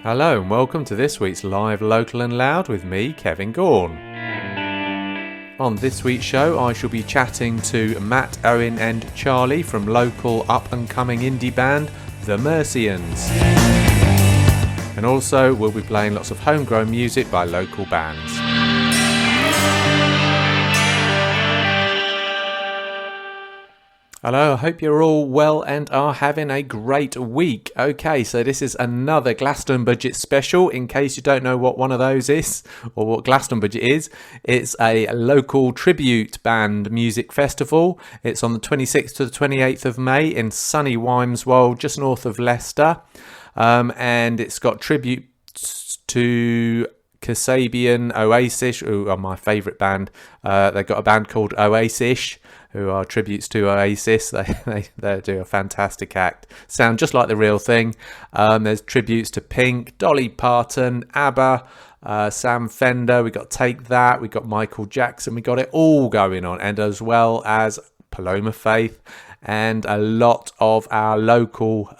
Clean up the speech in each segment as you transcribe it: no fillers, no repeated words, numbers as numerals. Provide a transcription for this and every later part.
Hello and welcome to this week's Live Local and Loud with me, Kevin Gaughan. On this week's show I shall be chatting to Matt, Owen and Charlie from local up and coming indie band The Mercians. And also we'll be playing lots of homegrown music by local bands. Hello, I hope you're all well and are having a great week. Okay, so this is another Glastonbudget special. In case you don't know what one of those is, or what Glastonbudget is, it's a local tribute band music festival. It's on the 26th to the 28th of May in sunny Wymeswell, just north of Leicester. And it's got tributes to Kasabian, Oasis, who are my favourite band. They've got a band called Oasis, who are tributes to Oasis. They do a fantastic act. Sound just like the real thing. There's tributes to Pink, Dolly Parton, ABBA, Sam Fender. We got Take That. We got Michael Jackson. We got it all going on, and as well as Paloma Faith and a lot of our local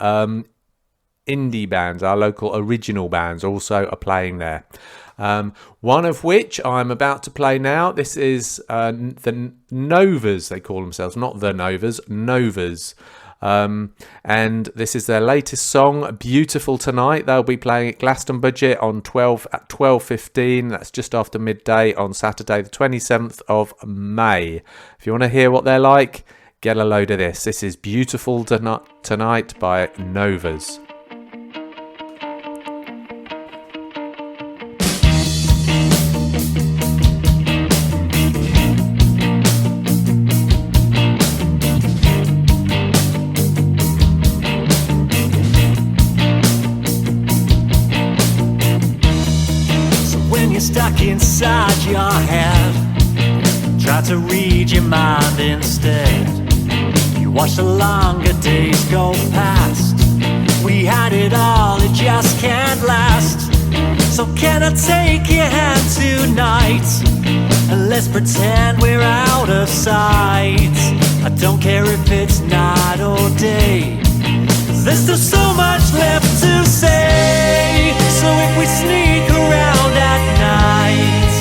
indie bands, our local original bands also are playing there. One of which I'm about to play now. This is the Novas, they call themselves, not the Novas, Novas. And this is their latest song, Beautiful Tonight. They'll be playing at Glastonbudget on 12:15. That's just after midday on Saturday the 27th of May. If you want to hear what they're like, get a load of this. This is Beautiful Tonight by Novas. Stuck inside your head, try to read your mind instead. You watch the longer days go past. We had it all, it just can't last. So can I take your hand tonight, and let's pretend we're out of sight. I don't care if it's night or day, 'cause there's still so much left to say. So if we sneak around at night,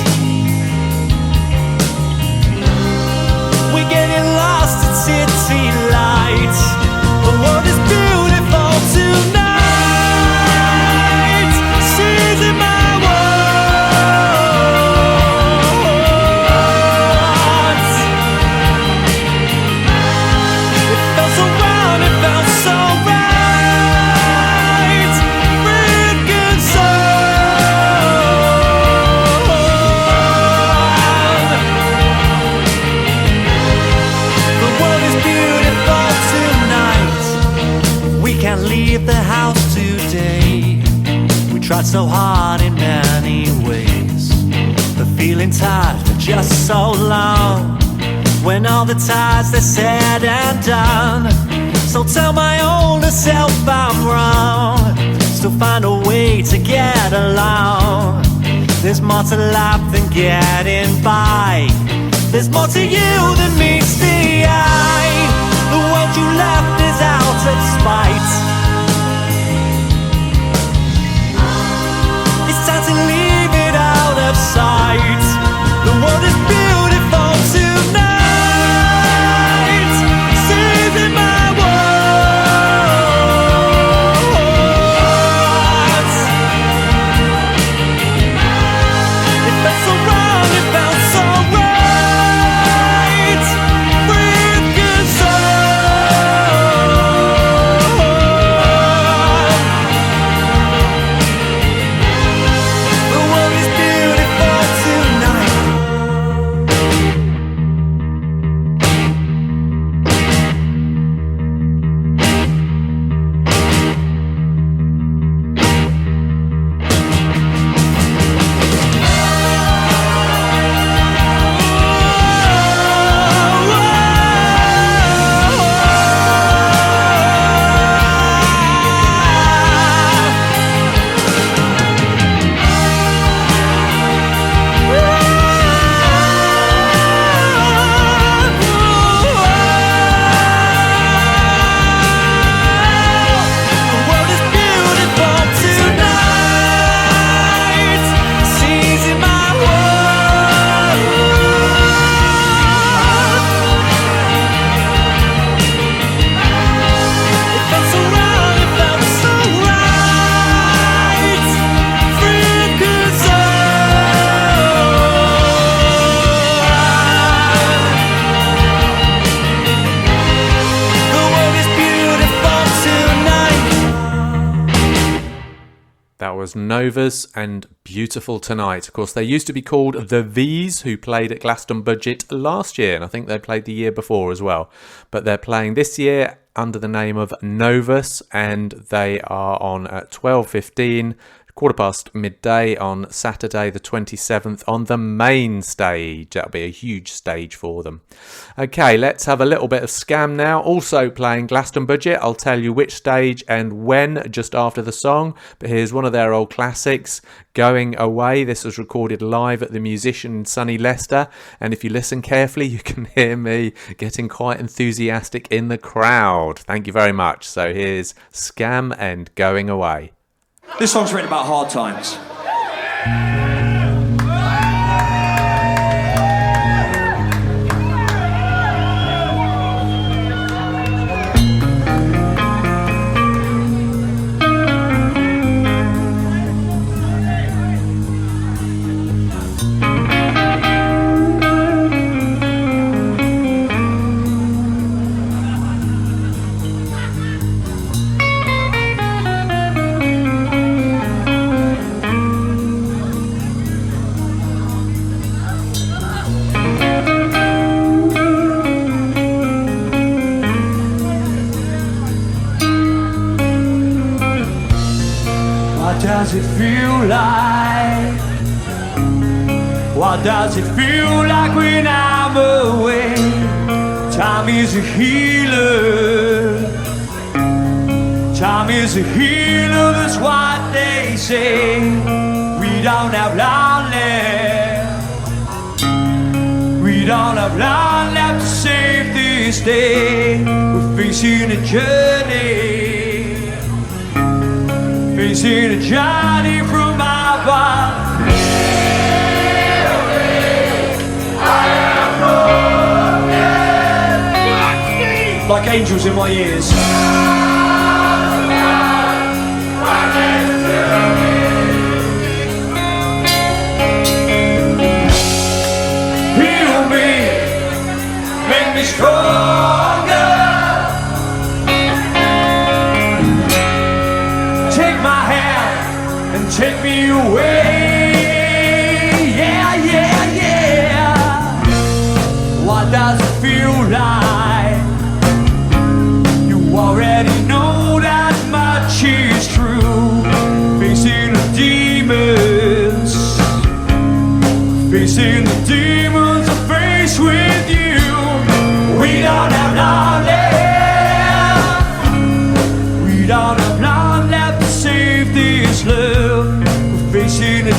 we're getting lost in city lights. The world is beautiful tonight. Seizing my words. It felt so wrong, it felt so right. Freaking leave the house today. We tried so hard in many ways, but feeling tired for just so long. When all the tides they're said and done, so tell my older self I'm wrong. Still find a way to get along. There's more to life than getting by. There's more to you than meets the eye. The world you left is out of spite. It's time to leave it out of sight. The world is beautiful tonight. Saving my words. It felt so wrong, it felt so right. Freaking soul. That was Novas and Beautiful Tonight. Of course, they used to be called The V's, who played at Glastonbudget last year, and I think they played the year before as well. But they're playing this year under the name of Novus, and they are on at 12:15, quarter past midday on Saturday the 27th on the main stage. That'll be a huge stage for them. Okay, let's have a little bit of Scam now. Also playing Glastonbudget. I'll tell you which stage and when just after the song. But here's one of their old classics, Going Away. This was recorded live at the Musician in sunny Leicester. And if you listen carefully, you can hear me getting quite enthusiastic in the crowd. Thank you very much. So here's Scam and Going Away. This song's written about hard times. Does it feel like? What does it feel like when I'm away? Time is a healer. Time is a healer, that's what they say. We don't have long left. We don't have long left to save this day. We're facing a journey. Facing a journey from my body. I am broken. Like angels in my ears. Heal me, make me stronger. Take me away, yeah, yeah, yeah. What does it feel like? You already know that much is true. Facing the demons, facing the demons I face with you. We don't have long left. We don't have long left to save this love. Facing a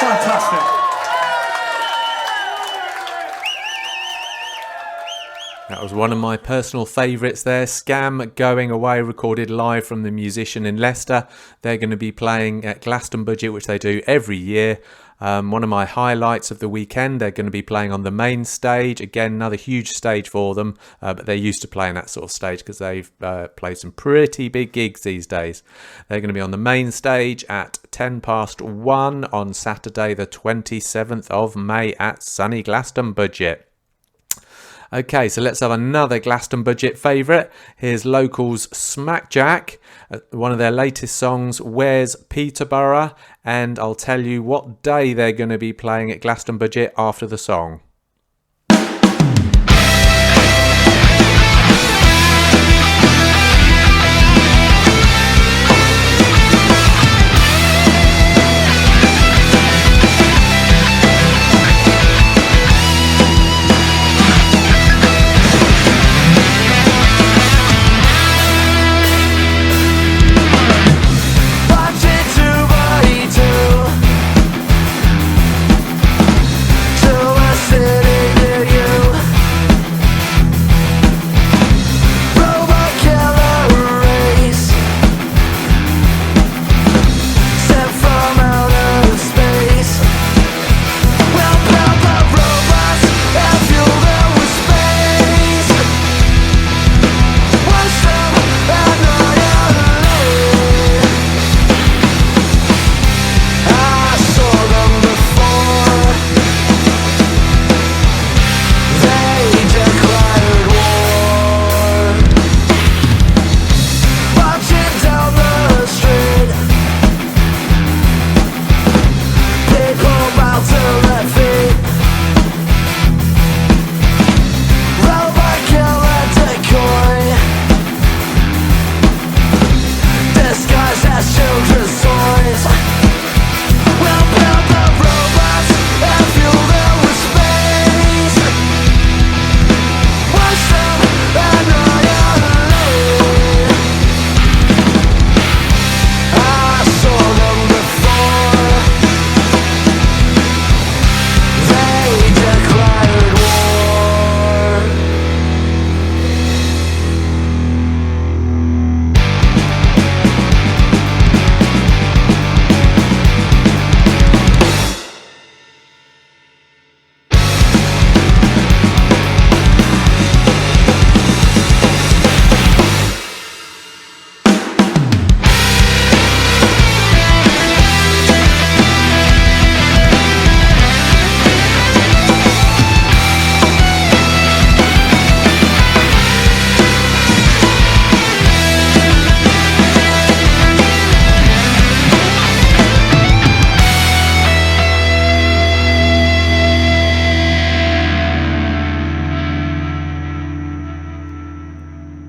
Fantastic. That was one of my personal favourites there. Scam Going Away, recorded live from the Musician in Leicester. They're going to be playing at Glastonbudget, which they do every year. One of my highlights of the weekend, they're going to be playing on the main stage. Again, another huge stage for them, but they're used to playing that sort of stage because they've played some pretty big gigs these days. They're going to be on the main stage at 1:10 on Saturday the 27th of May at sunny Glastonbudget. Okay, so let's have another Glastonbudget favourite. Here's Locals Smackjack, one of their latest songs, Where's Peterborough? And I'll tell you what day they're going to be playing at Glastonbudget after the song.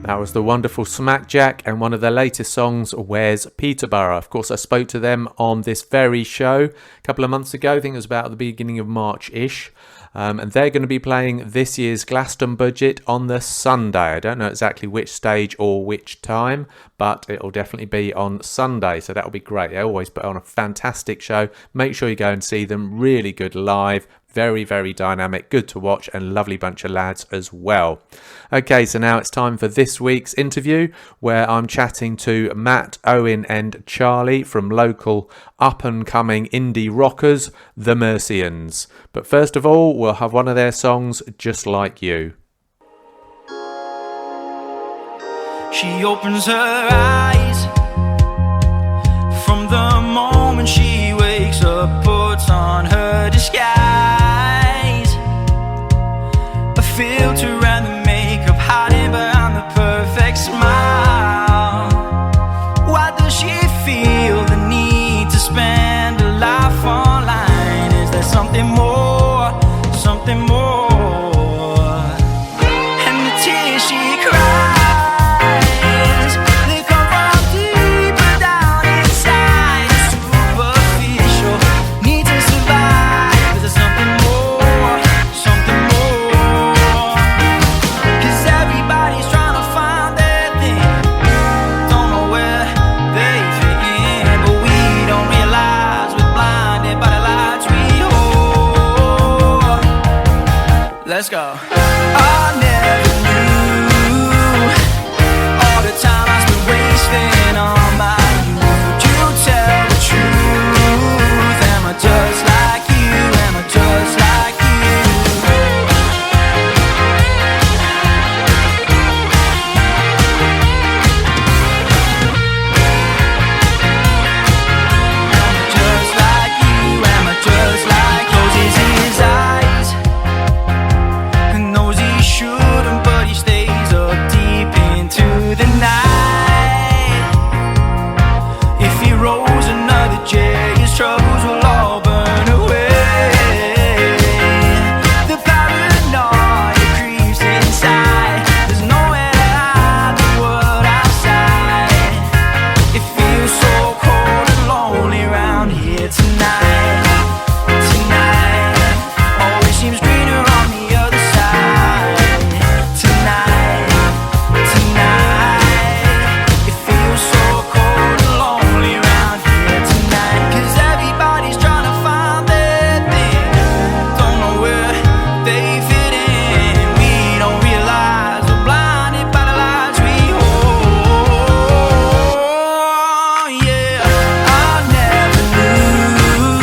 That was the wonderful Smackjack and one of their latest songs, Where's Peterborough? Of course, I spoke to them on this very show a couple of months ago. I think it was about the beginning of March-ish. And they're going to be playing this year's Glastonbudget on the Sunday. I don't know exactly which stage or which time, but it'll definitely be on Sunday, so that'll be great. They always put on a fantastic show. Make sure you go and see them. Really good live. Very, very dynamic, good to watch, and lovely bunch of lads as well. Okay, so now it's time for this week's interview, where I'm chatting to Matt, Owen and Charlie from local up-and-coming indie rockers, the Mercians. But first of all, we'll have one of their songs, Just Like You. She opens her eyes from the moment she wakes up, puts on her disguise, a filter and the makeup hiding behind the perfect smile. Why does she feel the need to spend a life online? Is there something more, something more? And the tears she cries, by the lights let's go. I never knew all the time I spent wasting on my youth. Would you tell the truth? Am I just like you? Am I just like you? Am I just like you? Am I just like closes his eyes and knows he shouldn't, but he stays up deep into the night. If he rolls another J, his troubles will all burn away. The paranoia creeps inside. There's nowhere to hide the world outside. It feels so cold and lonely round here tonight. Tonight, always seems greener on the other side. Tonight, tonight, it feels so cold and lonely round here tonight. 'Cause everybody's trying to find their thing, don't know where they fit in. We don't realize we're blinded by the lies we hold. Yeah, I never knew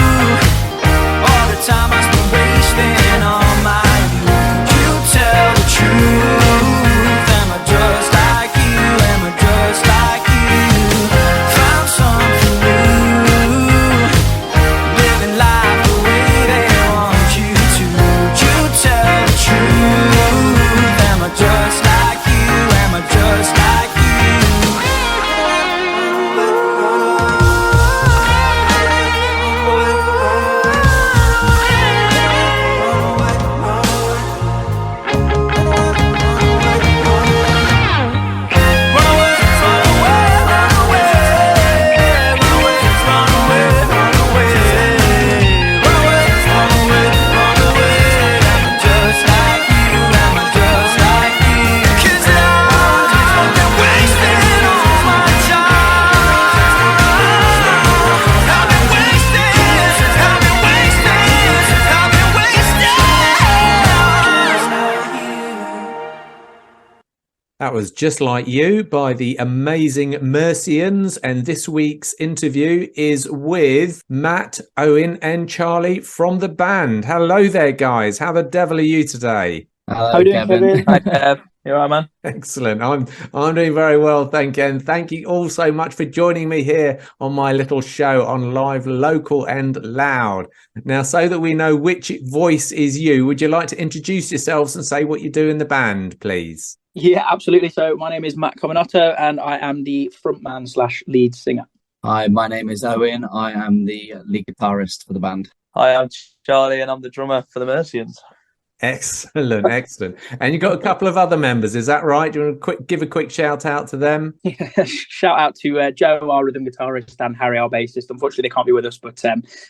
all the time I spent wasting on my youth. You tell the truth. Am I just like you? Am I just like you? Found something new, living life the way they want you to. You tell the truth. Am I just like you? Am I just like That was Just Like You by the amazing Mercians, and this week's interview is with Matt, Owen and Charlie from the band. Hello there, guys. How the devil are you today? Hello, How you doing, Kevin? Hi, Kev. You all right, man? Excellent. I'm doing very well, thank you. And thank you all so much for joining me here on my little show on Live Local and Loud. Now, so that we know which voice is you, would you like to introduce yourselves and say what you do in the band, please? Yeah, absolutely. So my name is Matt Cominato and I am the frontman / lead singer. Hi, my name is Owen. I am the lead guitarist for the band. Hi, I'm Charlie and I'm the drummer for the Mercians. Excellent, excellent. And you've got a couple of other members, is that right? Do you want to give a quick shout out to them? Shout out to Joe, our rhythm guitarist, and Harry, our bassist. Unfortunately, they can't be with us, but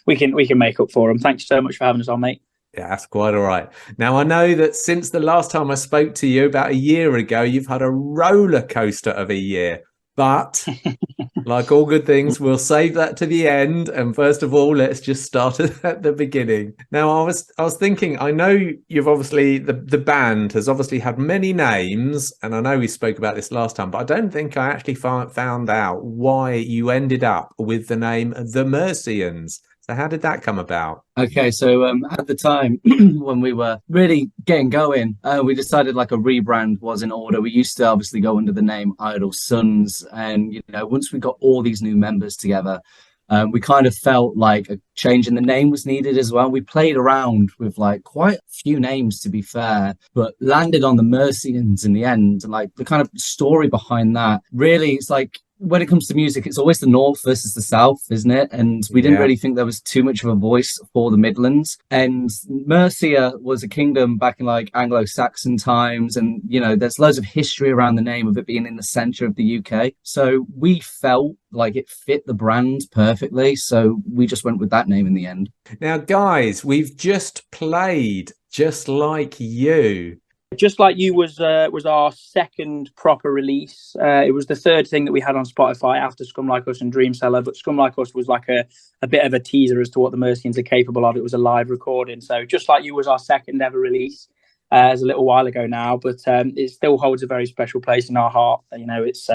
we can make up for them. Thanks so much for having us on, mate. Yeah, that's quite all right. Now, I know that since the last time I spoke to you about a year ago, you've had a roller coaster of a year. But like all good things, we'll save that to the end. And first of all, let's just start at the beginning. Now, I was thinking, I know you've obviously, the band has obviously had many names. And I know we spoke about this last time, but I don't think I actually found out why you ended up with the name The Mercians. So how did that come about? Okay, so at the time when we were really getting going, we decided like a rebrand was in order. We used to obviously go under the name Idle Sons, and once we got all these new members together, we kind of felt like a change in the name was needed as well. We played around with like quite a few names, to be fair, but landed on the Mercians in the end. And like the kind of story behind that, really, it's like, when it comes to music, it's always the North versus the South, isn't it? And we didn't really think there was too much of a voice for the Midlands. And Mercia was a kingdom back in like Anglo-Saxon times. And, there's loads of history around the name of it being in the centre of the UK. So we felt like it fit the brand perfectly. So we just went with that name in the end. Now, guys, we've just played Just Like You. Just Like You was our second proper release. It was the third thing that we had on Spotify after Scum Like Us and Dream Seller, but Scum Like Us was like a bit of a teaser as to what the Mercians are capable of. It was a live recording. So Just Like You was our second ever release. as a little while ago now, but it still holds a very special place in our heart. You know, it's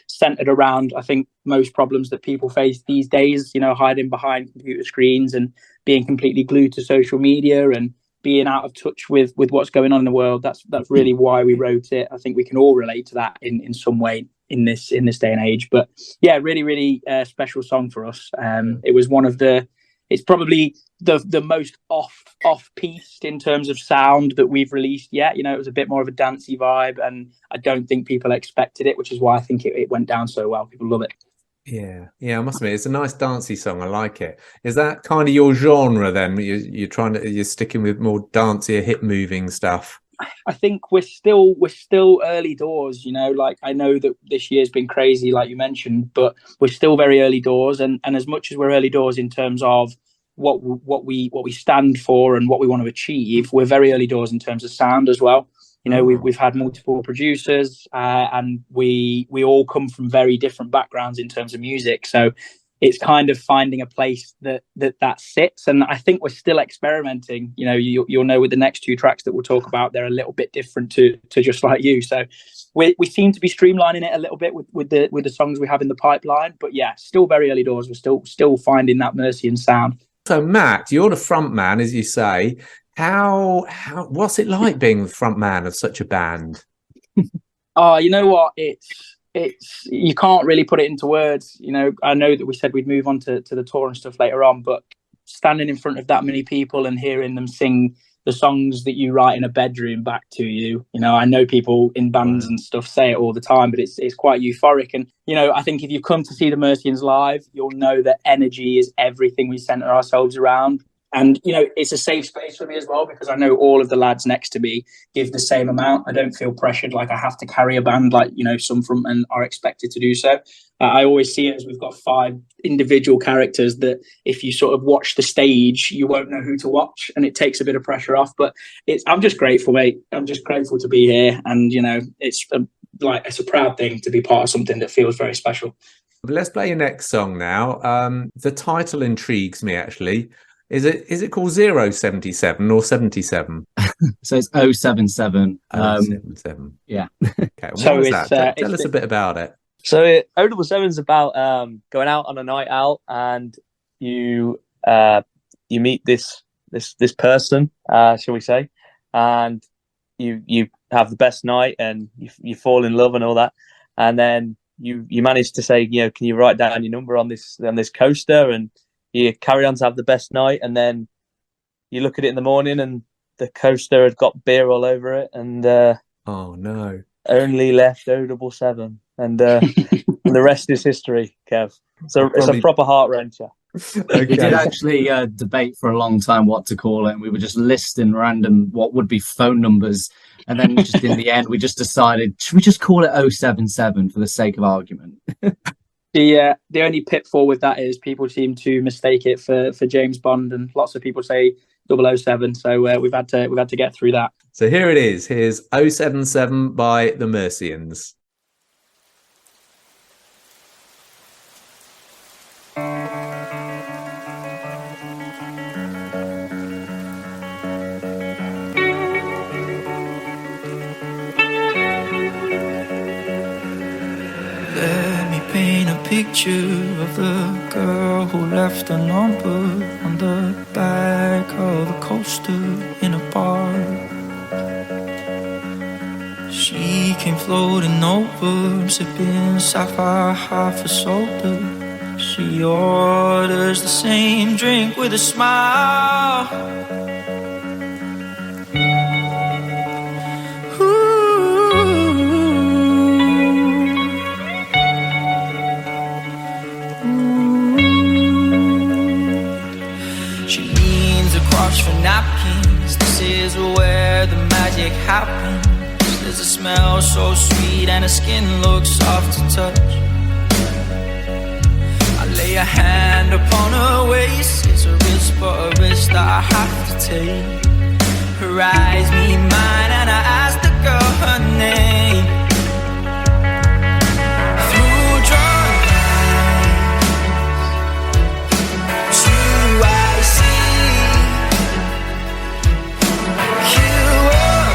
centered around, I think, most problems that people face these days, you know, hiding behind computer screens and being completely glued to social media and being out of touch with what's going on in the world. That's really why we wrote it. I think we can all relate to that in some way in this day and age. But yeah, really, really special song for us. It was one of it's probably the most off-piste in terms of sound that we've released yet. You know, it was a bit more of a dancey vibe, and I don't think people expected it, which is why I think it went down so well. People love it. Yeah, I must admit, it's a nice dancey song. I like it. Is that kind of your genre then? You're sticking with more dancier, hip moving stuff? I think we're still early doors, you know. Like, I know that this year's been crazy, like you mentioned, but we're still very early doors, and as much as we're early doors in terms of what we stand for and what we want to achieve, we're very early doors in terms of sound as well. You know, we've had multiple producers, and we all come from very different backgrounds in terms of music. So it's kind of finding a place that sits. And I think we're still experimenting. You know, you'll know with the next 2 tracks that we'll talk about, they're a little bit different to Just Like You. So we seem to be streamlining it a little bit with the songs we have in the pipeline. But yeah, still very early doors. We're still finding that Mercian sound. So Matt, you're the front man, as you say. What's it like being the front man of such a band? You know what? It's you can't really put it into words. You know, I know that we said we'd move on to the tour and stuff later on, but standing in front of that many people and hearing them sing the songs that you write in a bedroom back to you, you know, I know people in bands and stuff say it all the time, but it's quite euphoric. And, you know, I think if you've come to see the Mercians live, you'll know that energy is everything we center ourselves around. And, you know, it's a safe space for me as well, because I know all of the lads next to me give the same amount. I don't feel pressured like I have to carry a band like, you know, some frontmen are expected to do so. I always see it as we've got 5 individual characters that if you sort of watch the stage, you won't know who to watch, and it takes a bit of pressure off. But I'm just grateful, mate. I'm just grateful to be here. And, you know, it's a proud thing to be part of something that feels very special. Let's play your next song now. The title intrigues me, actually. Is it called 077 or 77? So it's 077. 077. Yeah. Okay. What is that? Tell us a bit about it. So 077 is about going out on a night out, and you meet this person, shall we say, and you have the best night, and you fall in love and all that, and then you manage to say, you know, can you write down your number on this coaster, and you carry on to have the best night, and then you look at it in the morning and the coaster had got beer all over it, and oh no, only left 077, and the rest is history, Kev. So it's a proper heart wrencher. Okay. We did actually debate for a long time what to call it, and we were just listing random what would be phone numbers, and then just in the end we just decided, should we just call it 077 for the sake of argument? The only pitfall with that is people seem to mistake it for James Bond, and lots of people say 007. So we've had to get through that. So here it is. Here's 077 by the Mercians. Picture of the girl who left a number on the back of the coaster in a bar. She came floating over, sipping sapphire half a soda. She orders the same drink with a smile. For napkins, this is where the magic happens. There's a smell so sweet and her skin looks soft to touch. I lay a hand upon her waist, it's a risk but a risk that I have to take. Her eyes meet mine and I ask the girl her name. Through drunk eyes, true I see. You were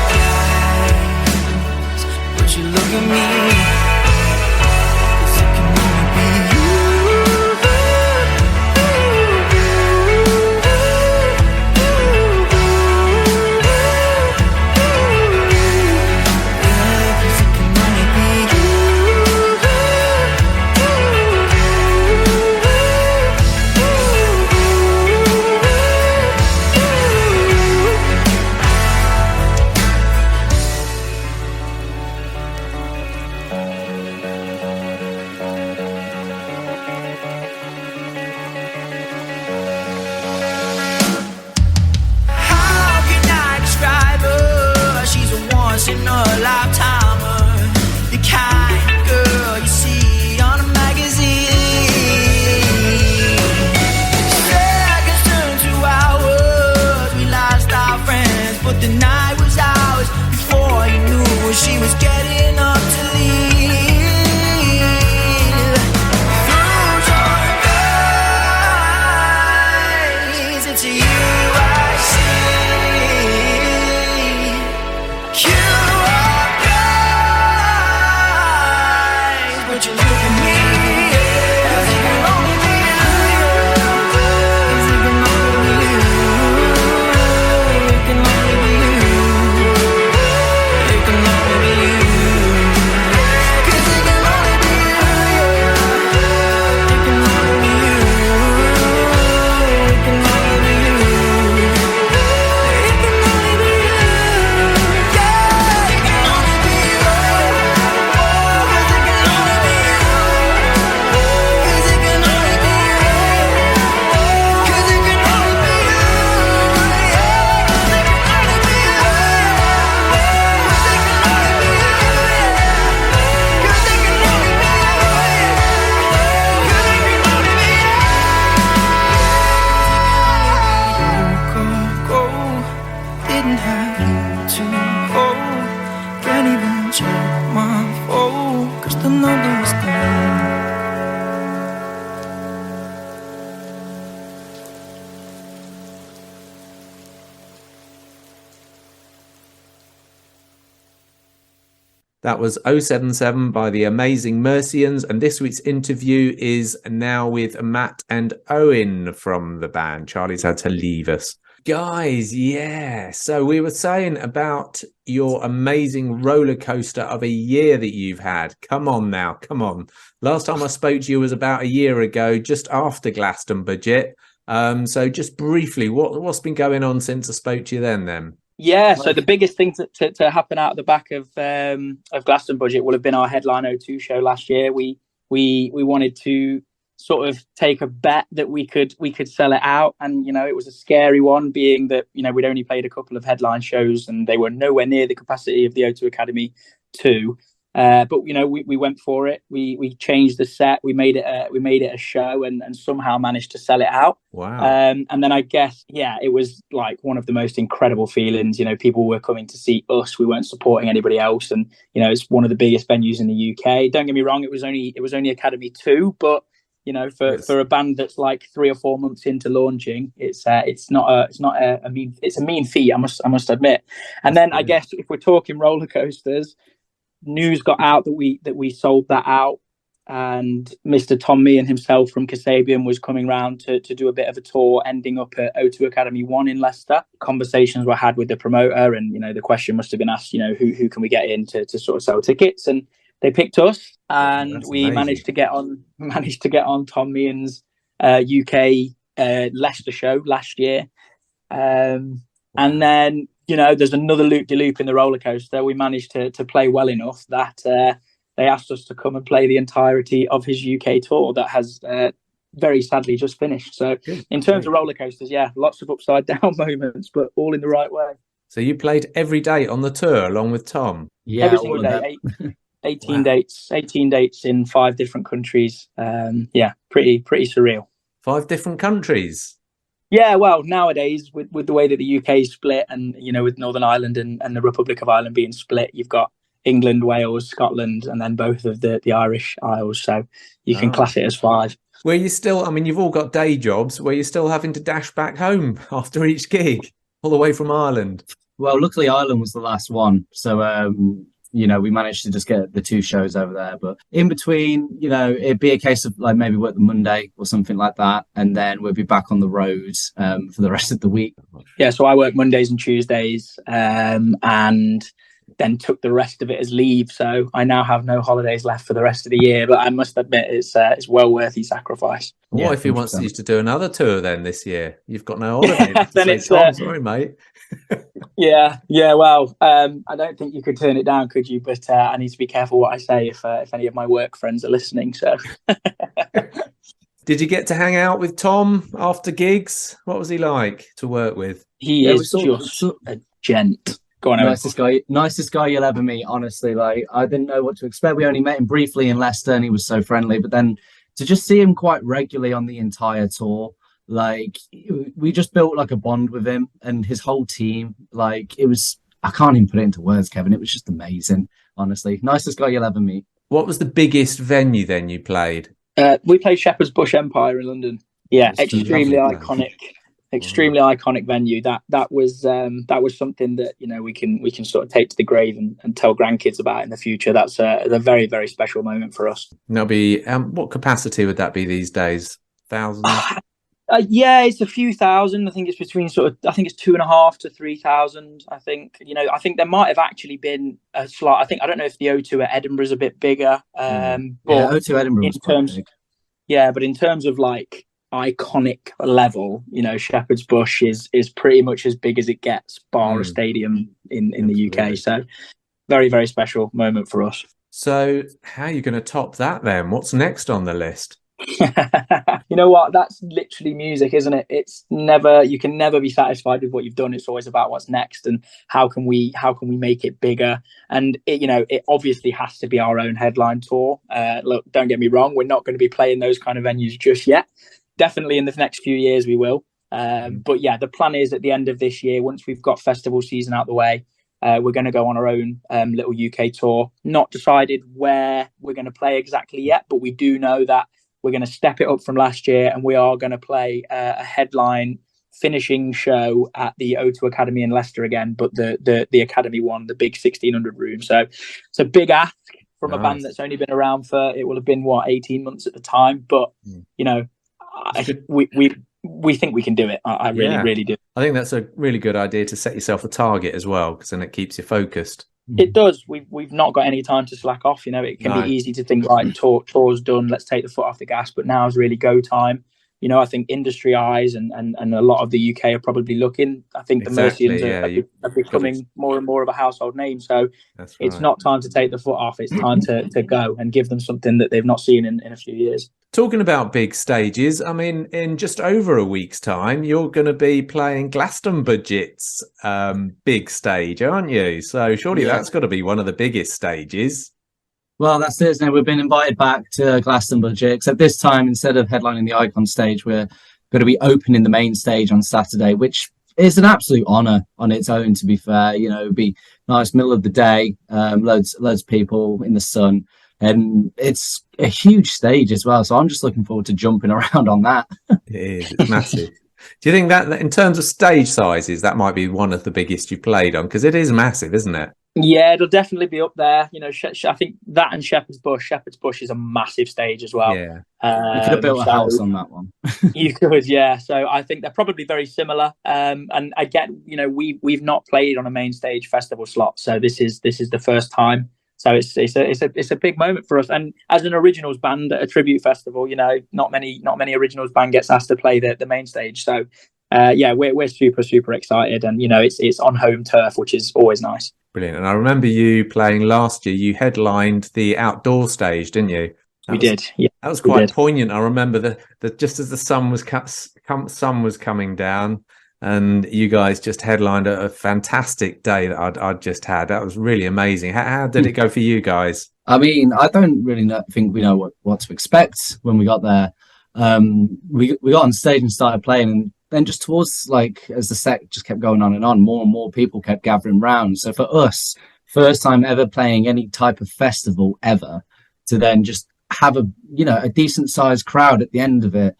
once in a lifetime of the kind of girl you see on a magazine. Seconds turned to hours, we lost our friends, but the night was ours. Before you knew she was getting up to leave. Through your eyes, it's you I see. You are blind, but you look at me. As it can only be you. As it can only be you. It can only be you. It can only be you. 'Cause it can only be you. It can only be you. It can only be you. It can only be you. Yeah, it can only be you. 'Cause it can only be you. 'Cause it can only be you. 'Cause it can only be you. Yeah, 'cause it can only be you. 'Cause it can only be you. 'Cause it can only be you. 'Cause it can only be you. Go, didn't have to go. Can't even check my phone, 'cause the number was gone. That was 077 by the amazing Mercians, and this week's interview is now with Matt and Owen from the band. Charlie's had to leave us. Guys, yeah. So we were saying about your amazing roller coaster of a year that you've had. Come on now, come on. Last time I spoke to you was about a year ago, just after Glastonbudget. So just briefly, what's been going on since I spoke to you then? Yeah, so the biggest thing to happen out the back of Glastonbudget will have been our headline O2 show last year. We wanted to sort of take a bet that we could sell it out, and it was a scary one, being that we'd only played a couple of headline shows and they were nowhere near the capacity of the O2 Academy 2. But we went for it. We changed the set. We made it a show, and somehow managed to sell it out. Wow! And then I guess it was like one of the most incredible feelings. People were coming to see us. We weren't supporting anybody else, and it's one of the biggest venues in the UK. Don't get me wrong. It was only Academy 2, but for a band that's like 3 or 4 months into launching, it's a mean feat. I must admit. And then I guess if we're talking roller coasters, news got out that we sold that out, and Mr. Tom Meehan himself from Kasabian was coming round to do a bit of a tour, ending up at O2 Academy 1 in Leicester. Conversations were had with the promoter, and the question must have been asked, who can we get in to sort of sell tickets, and they picked us, and we managed to get on Tom Meehan's UK Leicester show last year, and then there's another loop-de-loop in the roller coaster. We managed to play well enough that they asked us to come and play the entirety of his UK tour that has very sadly just finished. So in terms of roller coasters, lots of upside down moments, but all in the right way. So you played every day on the tour along with Tom? Yeah, every single day. 18 dates in 5 different countries. Pretty surreal. 5 different countries? Yeah, well, nowadays with the way that the UK is split, and with Northern Ireland and the Republic of Ireland being split, you've got England, Wales, Scotland, and then both of the Irish Isles. So you can class it as 5. Were you still? I mean, you've all got day jobs. Were you still having to dash back home after each gig, all the way from Ireland? Well, luckily Ireland was the last one, so we managed to just get the 2 shows over there. But in between, it'd be a case of like maybe work the Monday or something like that, and then we'll be back on the road for the rest of the week. Yeah, so I work Mondays and Tuesdays, and then took the rest of it as leave. So I now have no holidays left for the rest of the year. But I must admit, it's well worth the sacrifice. What if he wants you to do another tour then this year? You've got no holiday. Then it's sorry, mate. Yeah. Well, I don't think you could turn it down, could you? But I need to be careful what I say if any of my work friends are listening. So, did you get to hang out with Tom after gigs? What was he like to work with? He is just a gent. Go on, Owen. Nicest guy you'll ever meet. Honestly, like I didn't know what to expect. We only met him briefly in Leicester, and he was so friendly. But then to just see him quite regularly on the entire tour, like we just built like a bond with him and his whole team. Like it was, I can't even put it into words, Kevin. It was just amazing. Honestly, nicest guy you'll ever meet. What was the biggest venue then you played? We played Shepherd's Bush Empire in London. Yeah, extremely iconic. Extremely iconic venue. That was something that we can sort of take to the grave and tell grandkids about in the future. That's a very, very special moment for us. And that'll be what capacity would that be these days? Thousands? Yeah, it's a few thousand. I think it's between it's 2,500 to 3,000. I think there might have actually been a slight. I don't know if the O2 at Edinburgh is a bit bigger. But O2 Edinburgh was quite big. Yeah, but in terms of like iconic level, Shepherd's Bush is pretty much as big as it gets, bar a stadium in the UK. So very, very special moment for us. So how are you going to top that then? What's next on the list? You know what? That's literally music, isn't it? You can never be satisfied with what you've done. It's always about what's next and how can we make it bigger. And it obviously has to be our own headline tour. Look, don't get me wrong, we're not going to be playing those kind of venues just yet. Definitely in the next few years we will. But yeah, the plan is at the end of this year, once we've got festival season out the way, we're going to go on our own little UK tour. Not decided where we're going to play exactly yet, but we do know that we're going to step it up from last year, and we are going to play a headline finishing show at the O2 Academy in Leicester again, but the Academy one, the big 1,600 room. So it's a big ask from a band that's only been around for, it will have been 18 months at the time, but we think we can do it. I really do. I think that's a really good idea to set yourself a target as well, because then it keeps you focused. It does. We've not got any time to slack off. It can be easy to think, right, tour's done, let's take the foot off the gas. But now is really go time. I think industry eyes and a lot of the UK are probably looking. I think the Mercians are becoming more and more of a household name. So it's not time to take the foot off. It's time to go and give them something that they've not seen in a few years. Talking about big stages, I mean, in just over a week's time, you're going to be playing Glastonbudget's big stage, aren't you? So surely that's got to be one of the biggest stages. Well, that's it, isn't it? We've been invited back to Glastonbudget, except this time, instead of headlining the Icon stage, we're going to be opening the main stage on Saturday, which is an absolute honour on its own, to be fair. It'd be nice, middle of the day, loads of people in the sun. And it's a huge stage as well. So I'm just looking forward to jumping around on that. It is. It's massive. Do you think that in terms of stage sizes, that might be one of the biggest you've played on? Because it is massive, isn't it? Yeah, it'll definitely be up there. I think that and Shepherd's Bush. Shepherd's Bush is a massive stage as well. Yeah, you could have built a house on that one. You could, yeah. So I think they're probably very similar. And I get, we've not played on a main stage festival slot, so this is the first time. So it's a big moment for us. And as an originals band at a tribute festival, not many originals band gets asked to play the main stage. So we're super excited, and it's on home turf, which is always nice. Brilliant. And I remember you playing last year. You headlined the outdoor stage, didn't you? We did. Yeah, that was quite poignant. I remember that just as the sun was coming down, and you guys just headlined a fantastic day that I'd just had. That was really amazing. How did it go for you guys? I mean, I don't really think we know what to expect when we got there. We got on stage and started playing, and then just towards, as the set just kept going on and on, more and more people kept gathering round. So for us, first time ever playing any type of festival ever, to then just have a decent sized crowd at the end of it,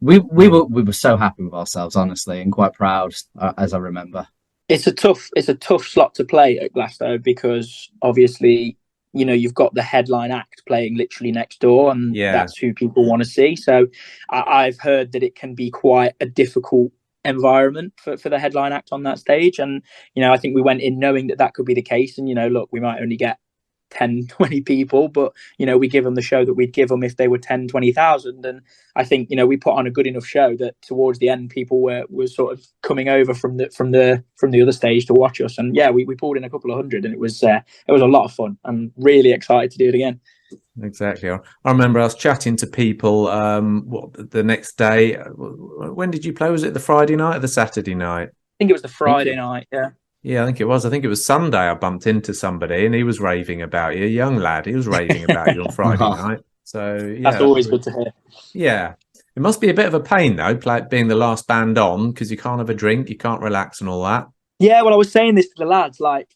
we were so happy with ourselves, honestly, and quite proud, as I remember. It's a tough slot to play at Glasgow, because obviously you've got the headline act playing literally next door, and that's who people want to see. So I've heard that it can be quite a difficult environment for the headline act on that stage. And, I think we went in knowing that could be the case. And, look, we might only get 10, 20 people, but, we give them the show that we'd give them if they were 10, 20,000. And I think, we put on a good enough show that towards the end, people were sort of coming over from the other stage to watch us. And we pulled in a couple of hundred, and it was a lot of fun. I'm really excited to do it again. Exactly. I remember I was chatting to people the next day. When did you play? Was it the Friday night or the Saturday night? I think it was the Friday night. Yeah. Yeah, I think it was. I think it was Sunday I bumped into somebody and he was raving about you, a young lad. He was raving about you on Friday night. So, yeah. That's always good to hear. Yeah. It must be a bit of a pain, though, being the last band on, because you can't have a drink, you can't relax and all that. Yeah, well, I was saying this to the lads, like,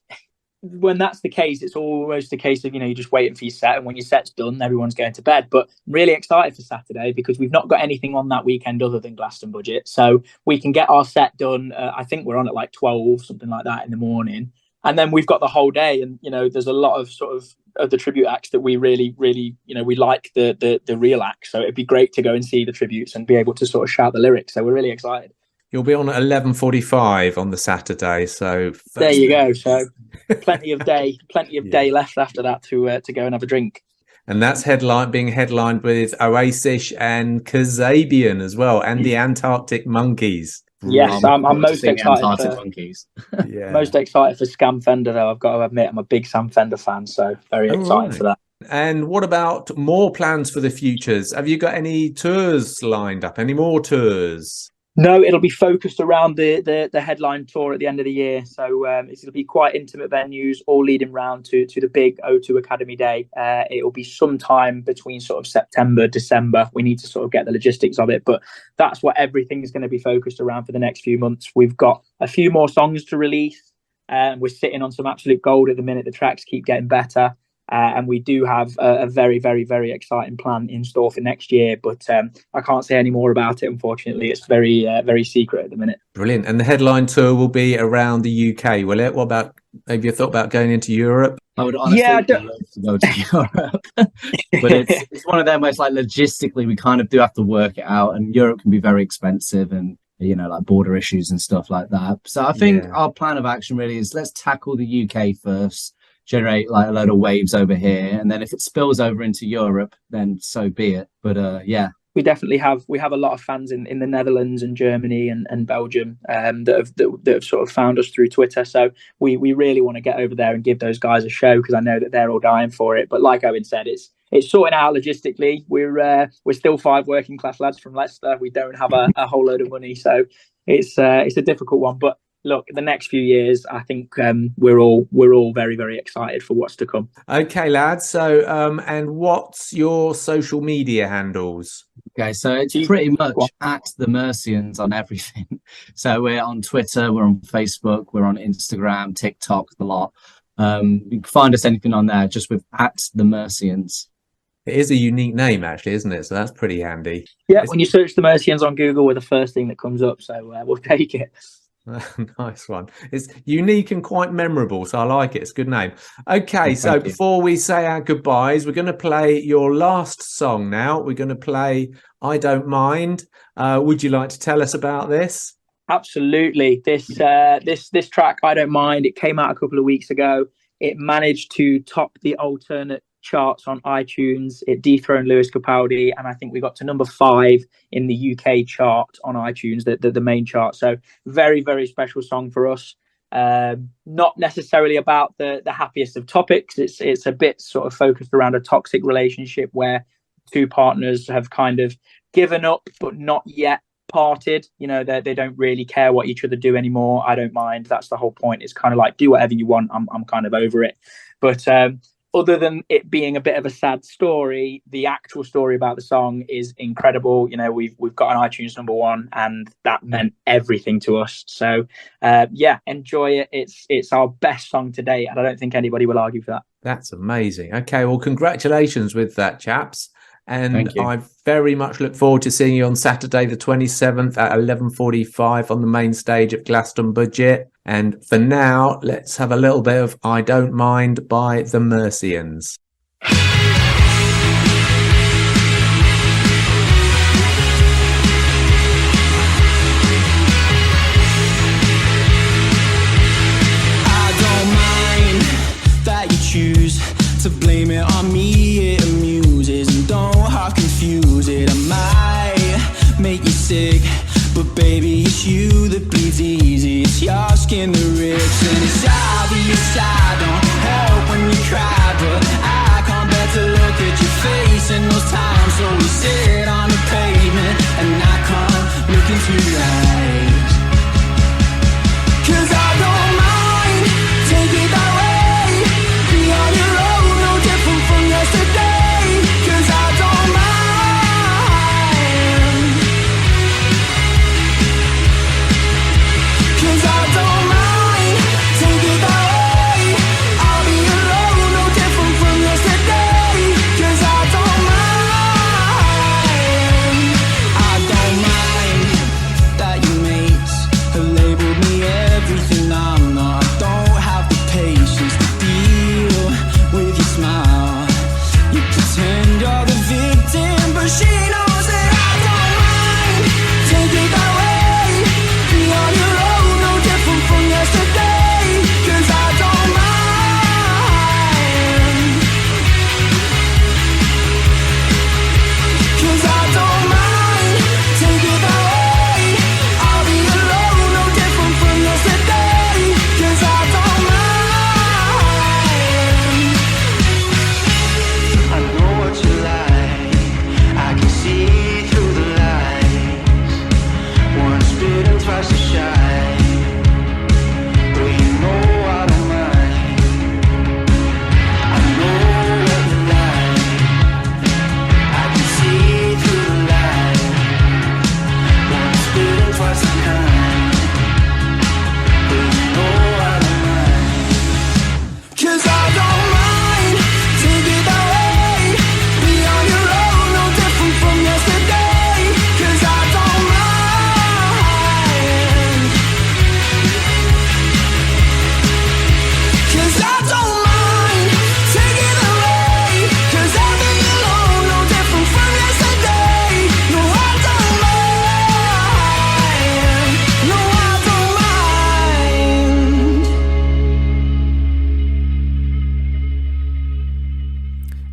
when that's the case, it's almost a case of, you're just waiting for your set, and when your set's done, everyone's going to bed. But I'm really excited for Saturday because we've not got anything on that weekend other than Glastonbudget, so we can get our set done. I think we're on at like 12, something like that, in the morning, and then we've got the whole day. And there's a lot of sort of the tribute acts that we really we like the real acts, so it'd be great to go and see the tributes and be able to sort of shout the lyrics. So we're really excited. You'll be on at 11:45 on the Saturday, so there you go. So plenty of day left after that to go and have a drink. And that's being headlined with Oasis and Kazabian as well, and the Antarctic Monkeys. Yes, I'm most excited Antarctic Monkeys. Yeah. Most excited for Scam Fender, though. I've got to admit, I'm a big Sam Fender fan, so very excited for that. And what about more plans for the futures? Have you got any tours lined up? Any more tours? No, it'll be focused around the headline tour at the end of the year. So it'll be quite intimate venues, all leading round to the big O2 Academy Day. It'll be sometime between sort of September, December. We need to sort of get the logistics of it, but that's what everything's going to be focused around for the next few months. We've got a few more songs to release, and we're sitting on some absolute gold at the minute. The tracks keep getting better. And we do have a very, very, very exciting plan in store for next year, but I can't say any more about it, unfortunately. It's very, very secret at the minute. Brilliant. And the headline tour will be around the UK, will it? What about, have you thought about going into Europe? I would honestly love to go to Europe. But it's one of them where it's like logistically, we kind of do have to work it out, and Europe can be very expensive and, like border issues and stuff like that. So I think our plan of action really is let's tackle the UK first, generate like a load of waves over here, and then if it spills over into Europe, then so be it. But we definitely have a lot of fans in the Netherlands and Germany and Belgium that have sort of found us through Twitter. So we really want to get over there and give those guys a show, because I know that they're all dying for it. But like Owen said, it's sorting out logistically. We're still 5 working class lads from Leicester. We don't have a whole load of money, so it's a difficult one. But look, the next few years, I think we're all very, very excited for what's to come. Okay, lads. So, and what's your social media handles? Okay, so it's pretty much at the Mercians on everything. So we're on Twitter, we're on Facebook, we're on Instagram, TikTok, the lot. You can find us anything on there just with at the Mercians. It is a unique name, actually, isn't it? So that's pretty handy. Yeah, when you search the Mercians on Google, we're the first thing that comes up. So we'll take it. Nice one. It's unique and quite memorable, so I like it. It's a good name. Okay, so before we say our goodbyes, we're going to play your last song now. We're going to play I Don't Mind. Would you like to tell us about this? Absolutely. This track, I Don't Mind, it came out a couple of weeks ago. It managed to top the alternate charts on iTunes. It dethroned Lewis Capaldi, and I think we got to number 5 in the UK chart on iTunes, the main chart. So very, very special song for us. Not necessarily about the happiest of topics. It's a bit sort of focused around a toxic relationship where 2 partners have kind of given up but not yet parted. They don't really care what each other do anymore. I don't mind. That's the whole point. It's kind of like, do whatever you want. I'm kind of over it. But other than it being a bit of a sad story, the actual story about the song is incredible. We've got an iTunes number 1, and that meant everything to us. So enjoy it. It's our best song to date, and I don't think anybody will argue for that. That's amazing. Okay, well, congratulations with that, chaps. And I very much look forward to seeing you on Saturday the 27th at 11:45 on the main stage at Glastonbudget. And for now, let's have a little bit of I Don't Mind by the Mercians. I don't mind that you choose to blame it on me. It amuses, and don't half confuse it. I might make you sick, but baby, it's you that bleeds easy. It's your skin that rips, and it's obvious I don't help when you cry, but I can't bear to look at your face in those times. So we sit on the pavement, and I can't look into your eyes, 'cause I don't mind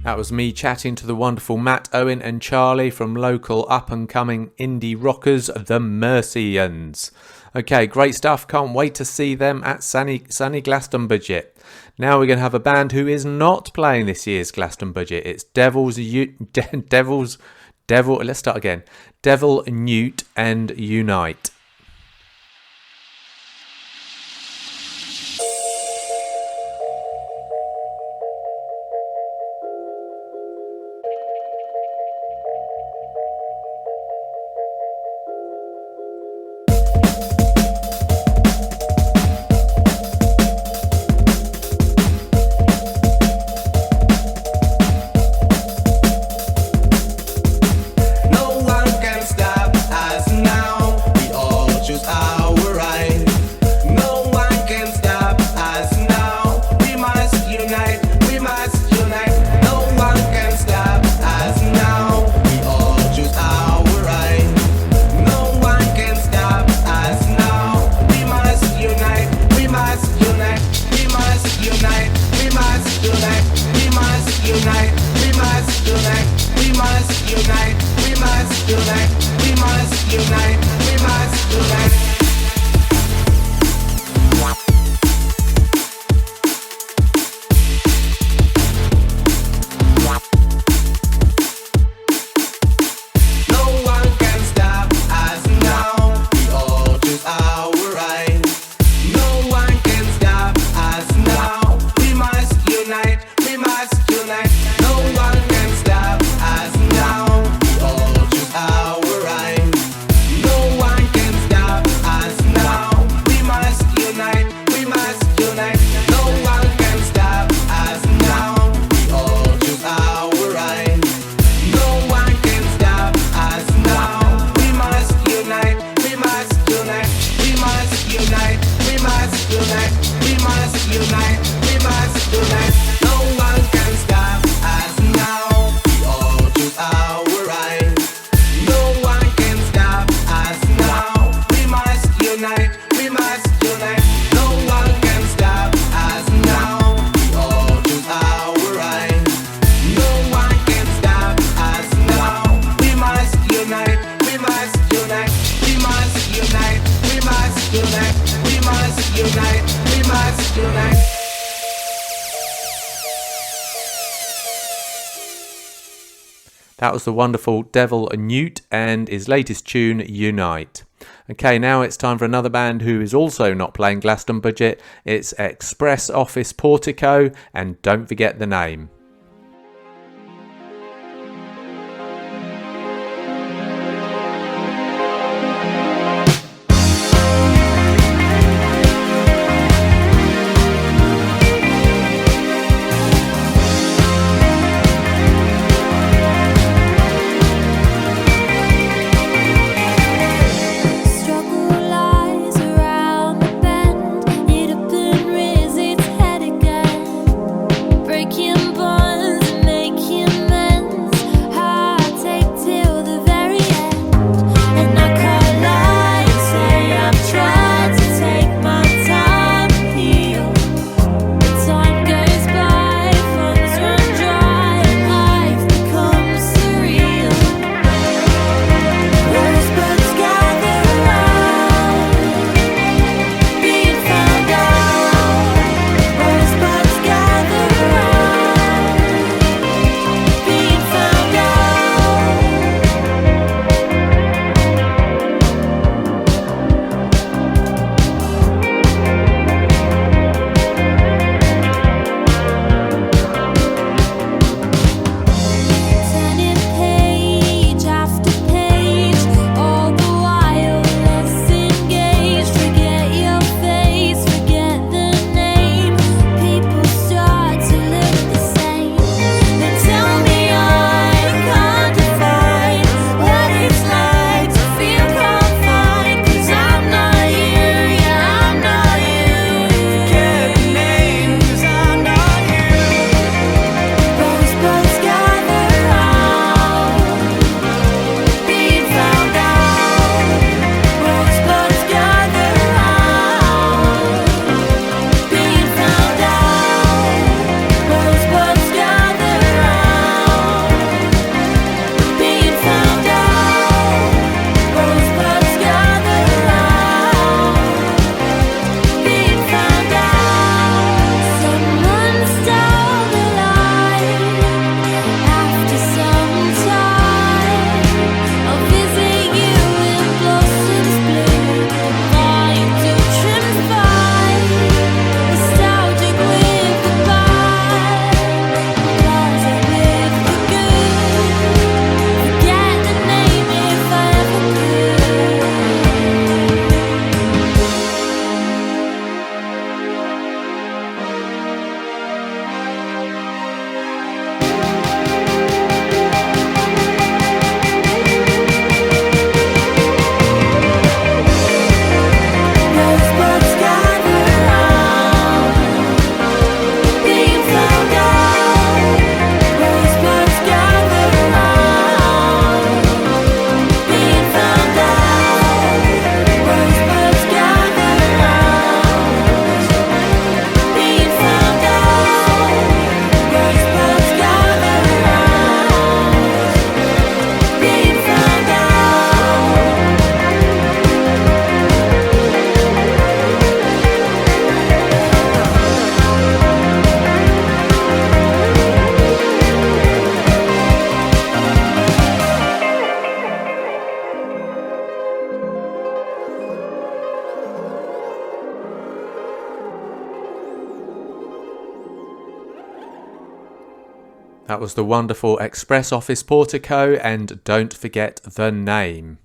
That was me chatting to the wonderful Matt, Owen and Charlie from local up-and-coming indie rockers, the Mercians. Okay, great stuff. Can't wait to see them at sunny Glastonbudget. Now we're going to have a band who is not playing this year's Glastonbudget. It's Devil Newt and Unite. That was the wonderful Devil Newt and his latest tune, Unite. Okay, now it's time for another band who is also not playing Glastonbudget. It's Express Office Portico, and don't forget the name. Breaking bones. That was the wonderful Express Office Portico, and Don't Forget the Name.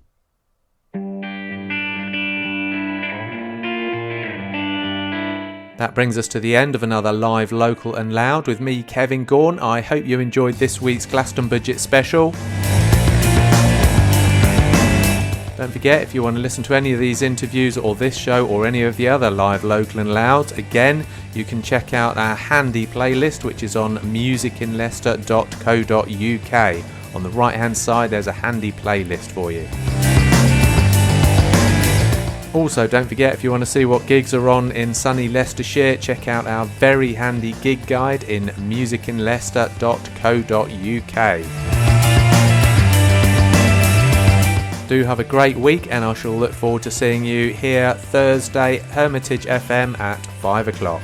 That brings us to the end of another live Local and Loud with me, Kevin Gaughan. I hope you enjoyed this week's Glastonbudget special. Don't forget, if you want to listen to any of these interviews or this show or any of the other live Local and Louds, again, you can check out our handy playlist, which is on musicinleicester.co.uk. On the right hand side, there's a handy playlist for you. Also, don't forget, if you want to see what gigs are on in sunny Leicestershire, check out our very handy gig guide in musicinleicester.co.uk. Do have a great week, and I shall look forward to seeing you here Thursday, Hermitage FM at 5 o'clock.